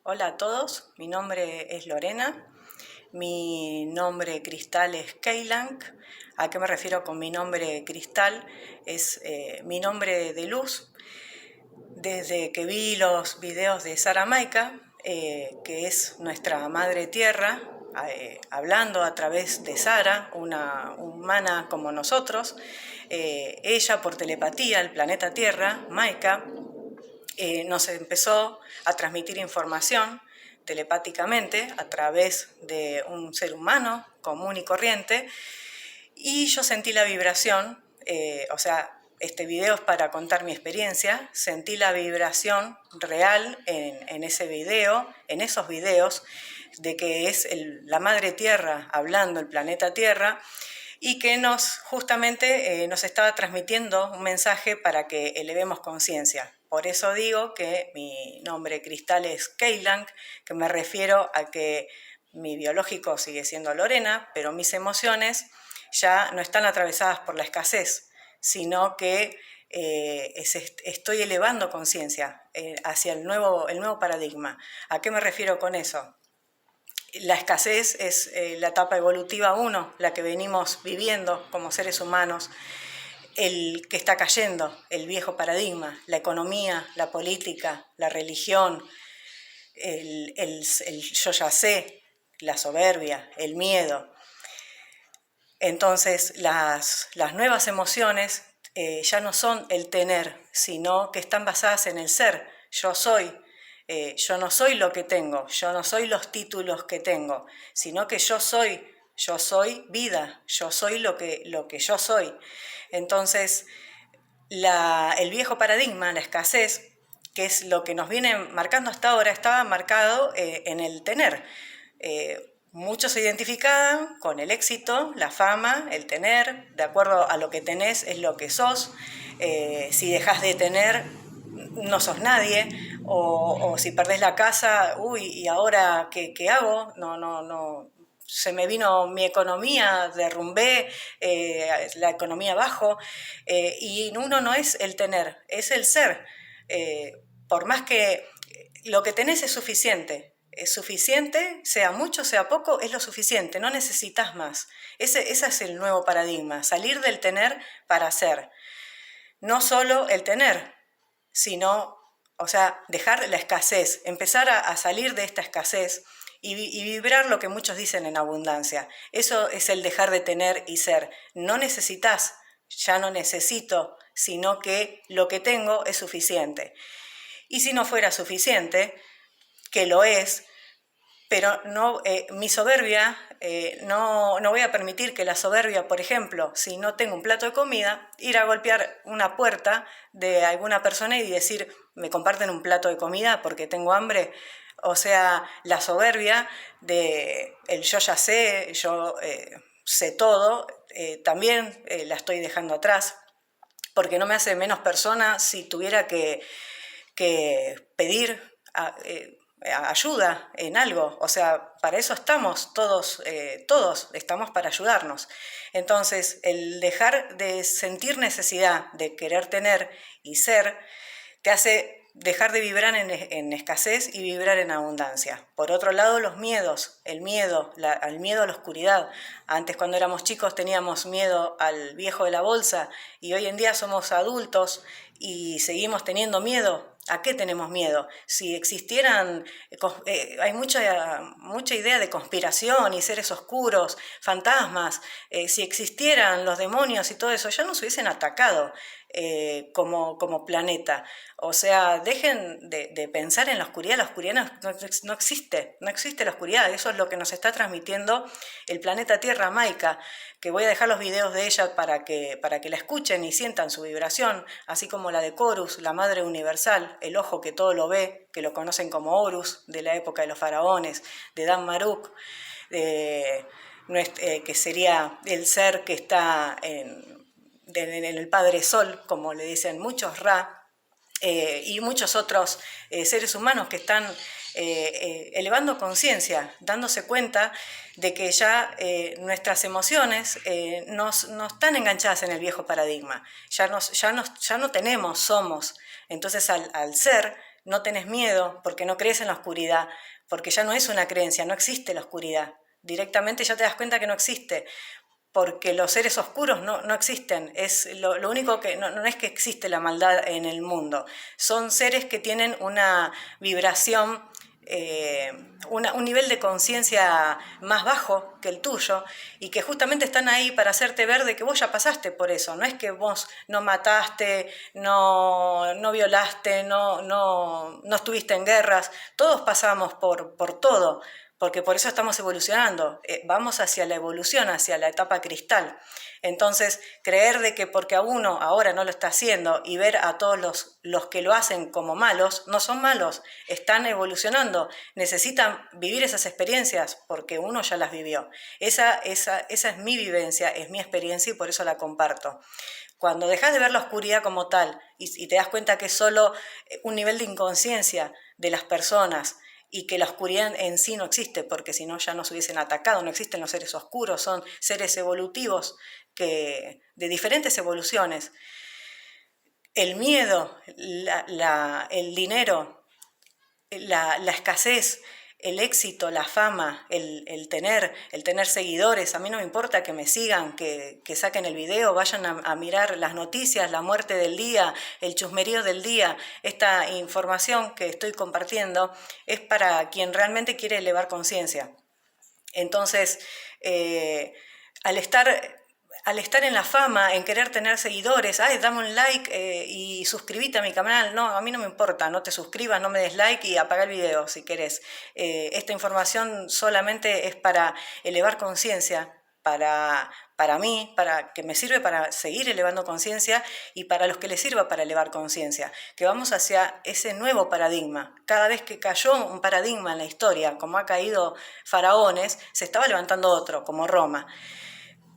Hola a todos, mi nombre es Lorena, mi nombre cristal es Keilang. ¿A qué me refiero con mi nombre cristal? Es mi nombre de luz. Desde que vi los videos de Sara Maika, que es nuestra madre tierra, hablando a través de Sara, una humana como nosotros, ella por telepatía, el planeta Tierra, Maika, nos empezó a transmitir información telepáticamente a través de un ser humano común y corriente, y yo sentí la vibración, este video es para contar mi experiencia, sentí la vibración real en ese video, en esos videos, de que es la madre tierra hablando, el planeta Tierra, y que justamente nos estaba transmitiendo un mensaje para que elevemos conciencia. Por eso digo que mi nombre cristal es Keilang, que me refiero a que mi biológico sigue siendo Lorena, pero mis emociones ya no están atravesadas por la escasez, sino que estoy elevando conciencia hacia el nuevo paradigma. ¿A qué me refiero con eso? La escasez es la etapa evolutiva 1, la que venimos viviendo como seres humanos, el que está cayendo, el viejo paradigma, la economía, la política, la religión, el yo ya sé, la soberbia, el miedo. Entonces las nuevas emociones ya no son el tener, sino que están basadas en el ser. Yo soy. Yo no soy lo que tengo, yo no soy los títulos que tengo, sino que yo soy vida, yo soy lo que yo soy. Entonces, el viejo paradigma, la escasez, que es lo que nos viene marcando hasta ahora, estaba marcado en el tener. Muchos se identificaban con el éxito, la fama, el tener. De acuerdo a lo que tenés es lo que sos. Si dejás de tener, no sos nadie. O si perdés la casa, uy, ¿y ahora qué hago? No, se me vino mi economía, derrumbé la economía abajo, y uno no es el tener, es el ser. Por más que lo que tenés es suficiente, sea mucho, sea poco, es lo suficiente, no necesitas más. Ese es el nuevo paradigma, salir del tener para ser. No solo el tener, sino, dejar la escasez, empezar a salir de esta escasez y vibrar lo que muchos dicen en abundancia. Eso es el dejar de tener y ser. No necesitas, ya no necesito, sino que lo que tengo es suficiente. Y si no fuera suficiente, que lo es, pero no, mi soberbia, no voy a permitir que la soberbia, por ejemplo, si no tengo un plato de comida, ir a golpear una puerta de alguna persona y decir, me comparten un plato de comida porque tengo hambre. O sea, la soberbia de el yo ya sé, yo sé todo, también la estoy dejando atrás, porque no me hace menos persona si tuviera que pedir ayuda en algo. O sea, para eso estamos todos estamos para ayudarnos. Entonces, el dejar de sentir necesidad de querer tener y ser, te hace dejar de vibrar en escasez y vibrar en abundancia. Por otro lado, los miedos, el miedo al miedo a la oscuridad. Antes, cuando éramos chicos, teníamos miedo al viejo de la bolsa, y hoy en día somos adultos y seguimos teniendo miedo. ¿A qué tenemos miedo? Si existieran, hay mucha idea de conspiración y seres oscuros, fantasmas. Si existieran los demonios y todo eso, ya nos hubiesen atacado como planeta. O sea, dejen de pensar en la oscuridad. La oscuridad no existe la oscuridad. Eso es lo que nos está transmitiendo el planeta Tierra, Maika, que voy a dejar los videos de ella para que la escuchen y sientan su vibración, así como la de Horus, la Madre Universal, el ojo que todo lo ve, que lo conocen como Horus, de la época de los faraones, de Dan Maruk, que sería el ser que está en el Padre Sol, como le dicen muchos, Ra, y muchos otros seres humanos que están elevando conciencia, dándose cuenta de que ya nuestras emociones no están enganchadas en el viejo paradigma, ya no tenemos, somos. Entonces al ser no tenés miedo porque no crees en la oscuridad, porque ya no es una creencia, no existe la oscuridad. Directamente ya te das cuenta que no existe, porque los seres oscuros no existen. Es lo único que no es que existe la maldad en el mundo, son seres que tienen una vibración, un nivel de conciencia más bajo que el tuyo y que justamente están ahí para hacerte ver de que vos ya pasaste por eso. No es que vos no mataste, no violaste, no estuviste en guerras. Todos pasamos por todo, porque por eso estamos evolucionando, vamos hacia la evolución, hacia la etapa cristal. Entonces, creer de que porque a uno ahora no lo está haciendo y ver a todos los que lo hacen como malos, no son malos, están evolucionando, necesitan vivir esas experiencias porque uno ya las vivió. Esa es mi vivencia, es mi experiencia y por eso la comparto. Cuando dejas de ver la oscuridad como tal y te das cuenta que es solo un nivel de inconsciencia de las personas, y que la oscuridad en sí no existe, porque si no ya nos hubiesen atacado, no existen los seres oscuros, son seres evolutivos de diferentes evoluciones. El miedo, el dinero, la escasez, el éxito, la fama, el tener seguidores. A mí no me importa que me sigan, que saquen el video, vayan a mirar las noticias, la muerte del día, el chusmerío del día. Esta información que estoy compartiendo es para quien realmente quiere elevar conciencia. Entonces, al estar en la fama, en querer tener seguidores, ay, dame un like y suscríbete a mi canal. No, a mí no me importa, no te suscribas, no me des like y apaga el video si querés. Esta información solamente es para elevar conciencia, para mí, que me sirve para seguir elevando conciencia y para los que les sirva para elevar conciencia, que vamos hacia ese nuevo paradigma. Cada vez que cayó un paradigma en la historia, como ha caído faraones, se estaba levantando otro, como Roma.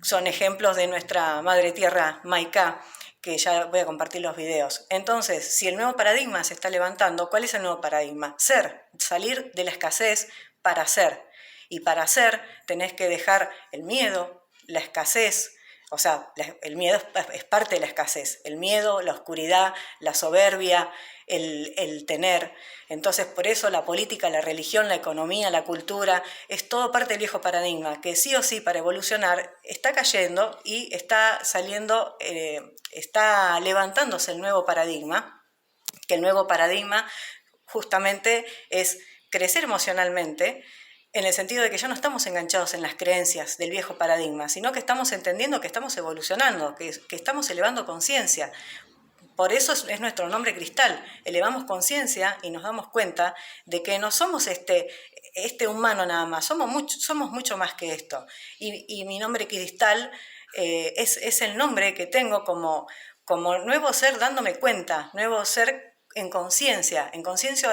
Son ejemplos de nuestra madre tierra, Maicá, que ya voy a compartir los videos. Entonces, si el nuevo paradigma se está levantando, ¿cuál es el nuevo paradigma? Ser, salir de la escasez para ser. Y para ser tenés que dejar el miedo, la escasez, o sea, el miedo es parte de la escasez, el miedo, la oscuridad, la soberbia, el tener. Entonces, por eso la política, la religión, la economía, la cultura, es todo parte del viejo paradigma, que sí o sí para evolucionar está cayendo y está saliendo, está levantándose el nuevo paradigma, que el nuevo paradigma justamente es crecer emocionalmente, en el sentido de que ya no estamos enganchados en las creencias del viejo paradigma, sino que estamos entendiendo que estamos evolucionando, que estamos elevando conciencia. Por eso es nuestro nombre cristal. Elevamos conciencia y nos damos cuenta de que no somos este humano nada más, somos mucho más que esto. Y mi nombre cristal es el nombre que tengo como nuevo ser dándome cuenta, nuevo ser en conciencia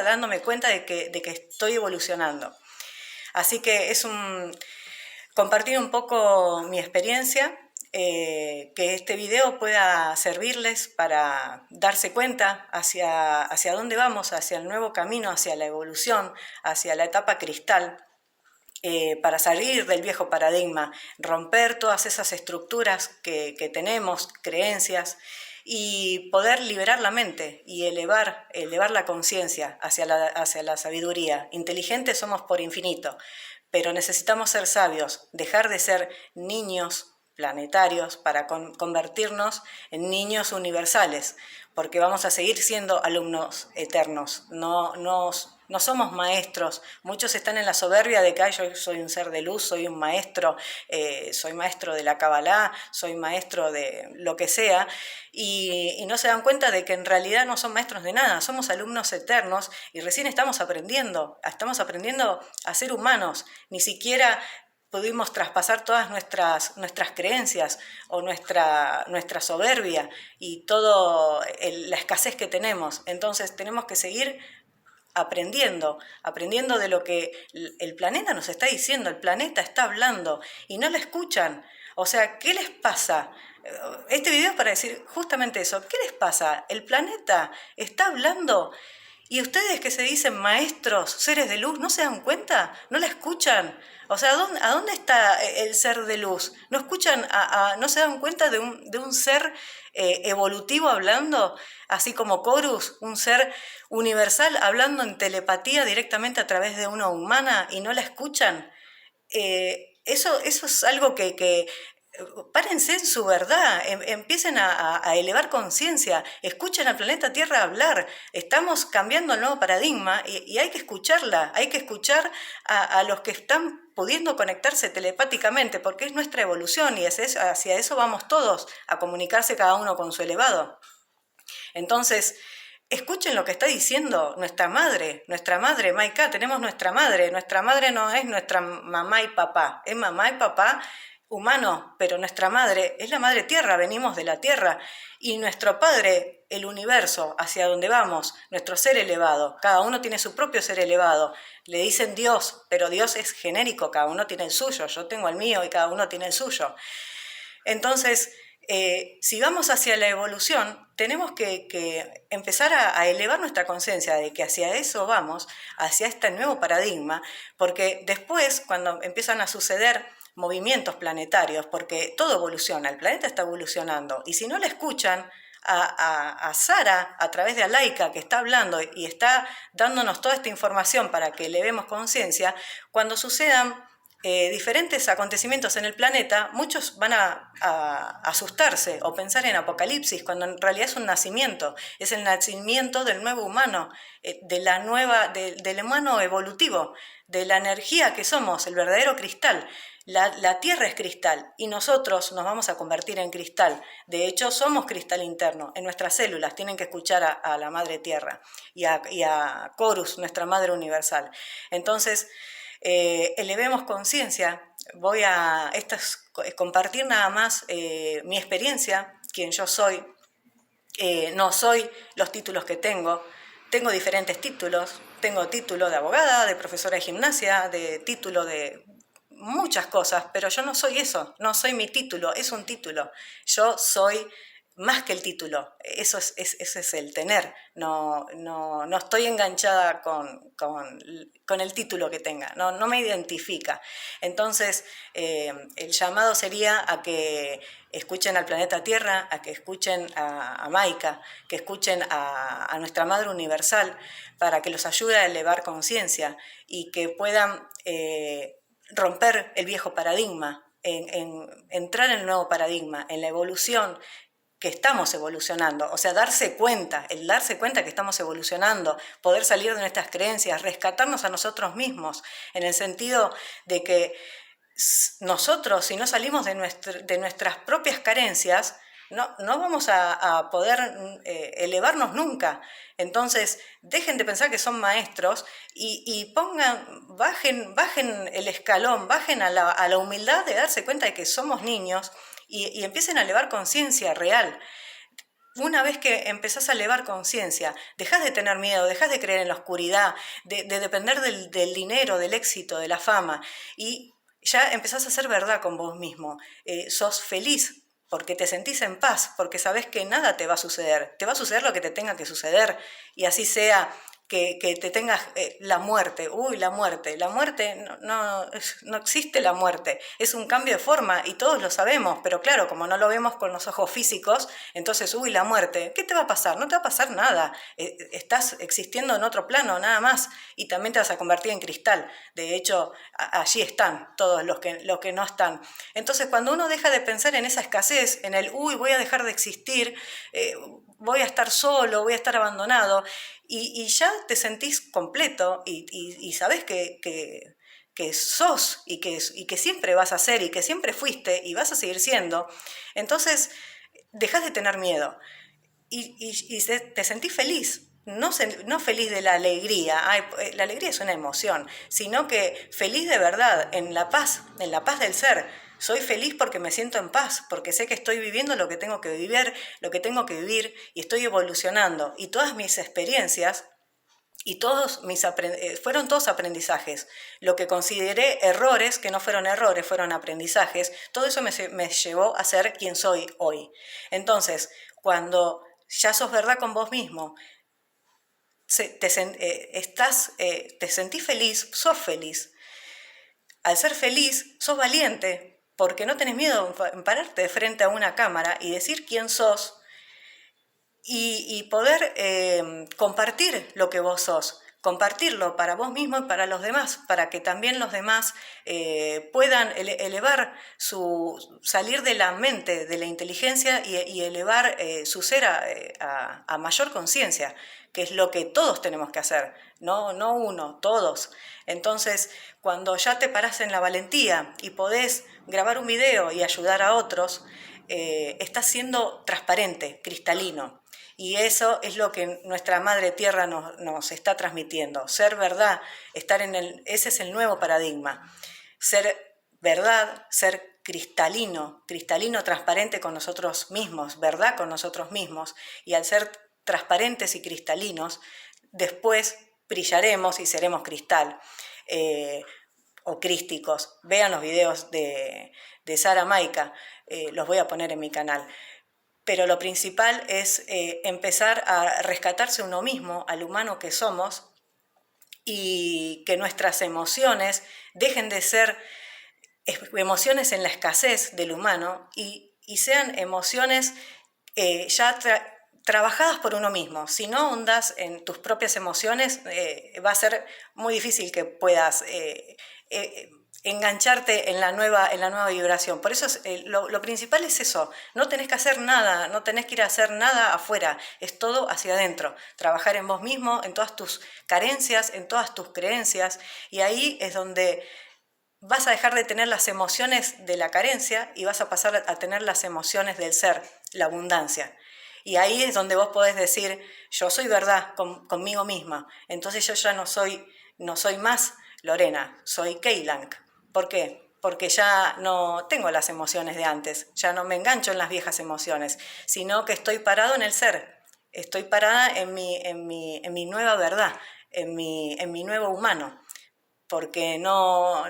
dándome cuenta de que estoy evolucionando. Así que es compartir un poco mi experiencia, que este video pueda servirles para darse cuenta hacia dónde vamos, hacia el nuevo camino, hacia la evolución, hacia la etapa cristal, para salir del viejo paradigma, romper todas esas estructuras que tenemos, creencias, y poder liberar la mente y elevar la conciencia hacia la sabiduría. Inteligentes somos por infinito, pero necesitamos ser sabios, dejar de ser niños planetarios para convertirnos en niños universales, porque vamos a seguir siendo alumnos eternos, no somos maestros. Muchos están en la soberbia de que yo soy un ser de luz, soy un maestro, soy maestro de la Kabbalah, soy maestro de lo que sea, y no se dan cuenta de que en realidad no son maestros de nada, somos alumnos eternos y recién estamos aprendiendo a ser humanos. Ni siquiera pudimos traspasar todas nuestras creencias o nuestra soberbia y toda la escasez que tenemos. Entonces tenemos que seguir aprendiendo de lo que el planeta nos está diciendo. El planeta está hablando y no la escuchan. O sea, ¿qué les pasa? Este video es para decir justamente eso. ¿Qué les pasa? El planeta está hablando y ustedes que se dicen maestros, seres de luz, ¿no se dan cuenta? ¿No la escuchan? O sea, ¿a dónde está el ser de luz? ¿No escuchan, no se dan cuenta de un ser evolutivo hablando, así como Corus, un ser universal hablando en telepatía directamente a través de una humana y no la escuchan. Eso es algo que párense en su verdad, empiecen a elevar conciencia, escuchen al planeta Tierra hablar, estamos cambiando el nuevo paradigma y hay que escucharla, hay que escuchar a los que están pudiendo conectarse telepáticamente, porque es nuestra evolución y hacia eso vamos todos, a comunicarse cada uno con su elevado. Entonces, escuchen lo que está diciendo nuestra madre, Maika, tenemos nuestra madre no es nuestra mamá y papá, es mamá y papá humano, pero nuestra madre es la madre tierra, venimos de la tierra, y nuestro padre, el universo, hacia donde vamos, nuestro ser elevado, cada uno tiene su propio ser elevado, le dicen Dios, pero Dios es genérico, cada uno tiene el suyo, yo tengo el mío y cada uno tiene el suyo. Entonces, si vamos hacia la evolución, tenemos que empezar a elevar nuestra conciencia de que hacia eso vamos, hacia este nuevo paradigma, porque después, cuando empiezan a suceder movimientos planetarios, porque todo evoluciona, el planeta está evolucionando, y si no la escuchan a Sara a través de Alaika, que está hablando y está dándonos toda esta información para que elevemos conciencia, cuando sucedan diferentes acontecimientos en el planeta, muchos van a asustarse o pensar en apocalipsis, cuando en realidad es un nacimiento, es el nacimiento del nuevo humano, del humano evolutivo, de la energía que somos, el verdadero cristal. La Tierra es cristal y nosotros nos vamos a convertir en cristal. De hecho, somos cristal interno. En nuestras células tienen que escuchar a la Madre Tierra y a Corus, nuestra Madre Universal. Entonces, elevemos conciencia. Voy a compartir nada más mi experiencia, quien yo soy. No soy los títulos que tengo. Tengo diferentes títulos. Tengo título de abogada, de profesora de gimnasia, de título de muchas cosas, pero yo no soy eso, no soy mi título, es un título. Yo soy más que el título, ese es el tener, no estoy enganchada con el título que tenga, no me identifica. Entonces, el llamado sería a que escuchen al planeta Tierra, a que escuchen a Maika, que escuchen a nuestra Madre Universal, para que los ayude a elevar conciencia y que puedan romper el viejo paradigma, entrar en el nuevo paradigma, en la evolución, que estamos evolucionando, o sea, el darse cuenta que estamos evolucionando, poder salir de nuestras creencias, rescatarnos a nosotros mismos, en el sentido de que nosotros, si no salimos de nuestras propias carencias, no vamos a poder elevarnos nunca. Entonces, dejen de pensar que son maestros y bajen el escalón, bajen a la humildad de darse cuenta de que somos niños y empiecen a elevar conciencia real. Una vez que empezás a elevar conciencia, dejás de tener miedo, dejás de creer en la oscuridad, de depender del dinero, del éxito, de la fama, y ya empezás a hacer verdad con vos mismo. Sos feliz porque te sentís en paz, porque sabés que nada te va a suceder. Te va a suceder lo que te tenga que suceder, y así sea que te tengas la muerte. Uy, la muerte. La muerte, no existe la muerte. Es un cambio de forma y todos lo sabemos, pero claro, como no lo vemos con los ojos físicos, entonces, uy, la muerte. ¿Qué te va a pasar? No te va a pasar nada. Estás existiendo en otro plano, nada más, y también te vas a convertir en cristal. De hecho, allí están todos los que no están. Entonces, cuando uno deja de pensar en esa escasez, en el, uy, voy a dejar de existir, voy a estar solo, voy a estar abandonado, y ya te sentís completo y sabés que sos y que siempre vas a ser y que siempre fuiste y vas a seguir siendo, entonces dejás de tener miedo y te sentís feliz. No feliz de la alegría, ay, la alegría es una emoción, sino que feliz de verdad, en la paz del ser. Soy feliz porque me siento en paz, porque sé que estoy viviendo lo que tengo que vivir, y estoy evolucionando. Y todas mis experiencias y fueron todos aprendizajes. Lo que consideré errores, que no fueron errores, fueron aprendizajes, todo eso me llevó a ser quien soy hoy. Entonces, cuando ya sos verdad con vos mismo, te sentís feliz, sos feliz. Al ser feliz, sos valiente, porque no tenés miedo en pararte de frente a una cámara y decir quién sos, y poder compartir lo que vos sos, compartirlo para vos mismo y para los demás, para que también los demás puedan elevar salir de la mente, de la inteligencia y elevar su ser a mayor conciencia, que es lo que todos tenemos que hacer, no uno, todos. Entonces, cuando ya te parás en la valentía y podés grabar un video y ayudar a otros, estás siendo transparente, cristalino. Y eso es lo que nuestra Madre Tierra nos está transmitiendo. Ser verdad, ese es el nuevo paradigma. Ser verdad, ser cristalino, transparente con nosotros mismos, verdad con nosotros mismos. Y al ser transparentes y cristalinos, después brillaremos y seremos cristal. O crísticos. Vean los videos de Sara Maika, los voy a poner en mi canal. Pero lo principal es empezar a rescatarse uno mismo, al humano que somos, y que nuestras emociones dejen de ser emociones en la escasez del humano y sean emociones ya trabajadas por uno mismo. Si no hundas en tus propias emociones, va a ser muy difícil que puedas engancharte en la nueva vibración. Por eso lo principal es eso, no tenés que hacer nada, no tenés que ir a hacer nada afuera, es todo hacia adentro, trabajar en vos mismo, en todas tus carencias, en todas tus creencias, y ahí es donde vas a dejar de tener las emociones de la carencia y vas a pasar a tener las emociones del ser, la abundancia. Y ahí es donde vos podés decir, yo soy verdad conmigo misma, entonces yo ya no soy más Lorena, soy Keilang. ¿Por qué? Porque ya no tengo las emociones de antes, ya no me engancho en las viejas emociones, sino que estoy parado en el ser, estoy parada en mi nueva verdad, en mi nuevo humano, porque no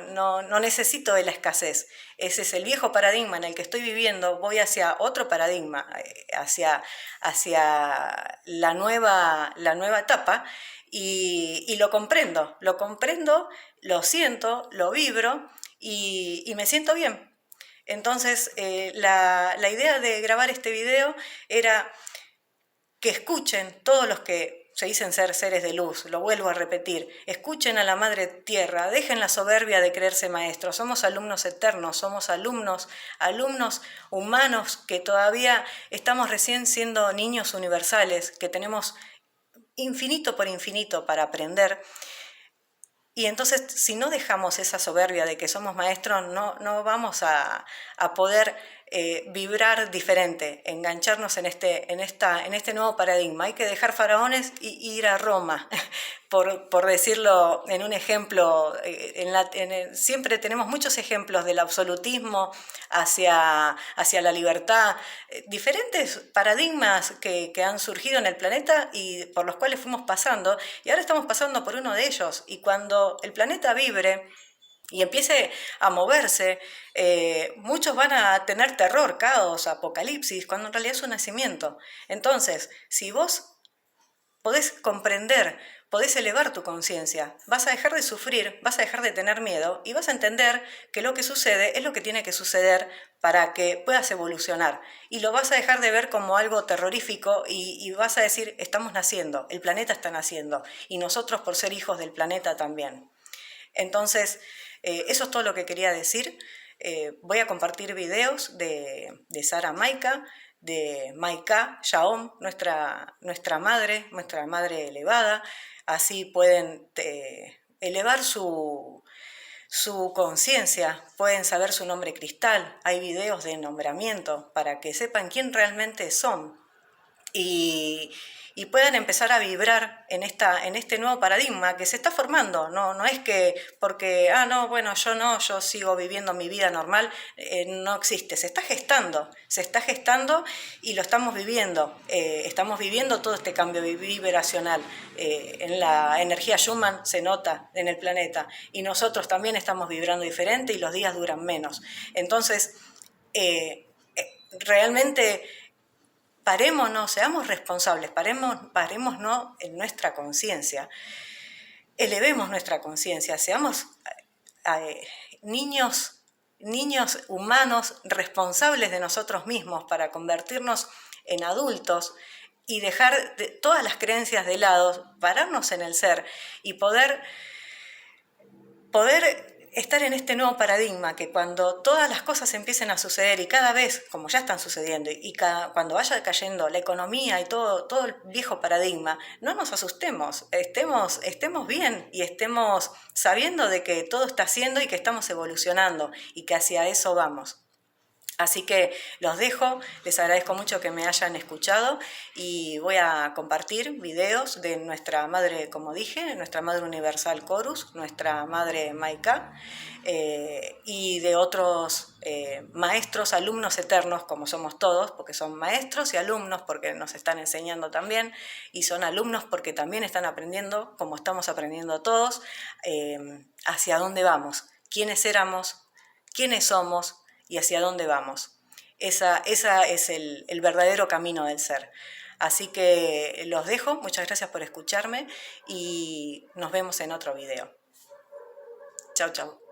necesito de la escasez. Ese es el viejo paradigma en el que estoy viviendo, voy hacia otro paradigma, hacia la nueva etapa, y lo comprendo, lo siento, lo vibro y me siento bien. Entonces, la idea de grabar este video era que escuchen todos los que se dicen ser seres de luz, lo vuelvo a repetir, escuchen a la Madre Tierra, dejen la soberbia de creerse maestros, somos alumnos eternos, somos alumnos humanos que todavía estamos recién siendo niños universales, que tenemos infinito por infinito para aprender. Y entonces, si no dejamos esa soberbia de que somos maestros, no vamos a poder vibrar diferente, engancharnos en este nuevo paradigma. Hay que dejar faraones y ir a Roma, por decirlo en un ejemplo. Siempre tenemos muchos ejemplos del absolutismo hacia la libertad, diferentes paradigmas que han surgido en el planeta y por los cuales fuimos pasando, y ahora estamos pasando por uno de ellos. Y cuando el planeta vibre y empiece a moverse, muchos van a tener terror, caos, apocalipsis, cuando en realidad es un nacimiento. Entonces, si vos podés comprender, podés elevar tu conciencia, vas a dejar de sufrir, vas a dejar de tener miedo y vas a entender que lo que sucede es lo que tiene que suceder para que puedas evolucionar. Y lo vas a dejar de ver como algo terrorífico y vas a decir, estamos naciendo, el planeta está naciendo y nosotros por ser hijos del planeta también. Entonces, eso es todo lo que quería decir. Voy a compartir videos de Sara Maika, de Maika Yaom, nuestra madre elevada. Así pueden elevar su conciencia, pueden saber su nombre cristal. Hay videos de nombramiento para que sepan quién realmente son y puedan empezar a vibrar en este nuevo paradigma que se está formando. No es que porque, yo sigo viviendo mi vida normal, no existe, se está gestando y lo estamos viviendo todo este cambio vibracional. En la energía Schumann se nota en el planeta y nosotros también estamos vibrando diferente y los días duran menos. Entonces, realmente parémonos, seamos responsables, parémonos en nuestra conciencia, elevemos nuestra conciencia, seamos niños humanos responsables de nosotros mismos para convertirnos en adultos y dejar todas las creencias de lado, pararnos en el ser y poder estar en este nuevo paradigma, que cuando todas las cosas empiecen a suceder y cada vez, como ya están sucediendo, y cuando vaya cayendo la economía y todo el viejo paradigma, no nos asustemos, estemos bien y estemos sabiendo de que todo está haciendo y que estamos evolucionando y que hacia eso vamos. Así que los dejo, les agradezco mucho que me hayan escuchado y voy a compartir videos de nuestra madre, como dije, nuestra madre universal Corus, nuestra madre Maika, y de otros maestros, alumnos eternos, como somos todos, porque son maestros y alumnos porque nos están enseñando también, y son alumnos porque también están aprendiendo, como estamos aprendiendo todos, hacia dónde vamos, quiénes éramos, quiénes somos, y hacia dónde vamos. Esa es el verdadero camino del ser. Así que los dejo, muchas gracias por escucharme y nos vemos en otro video. Chau, chau.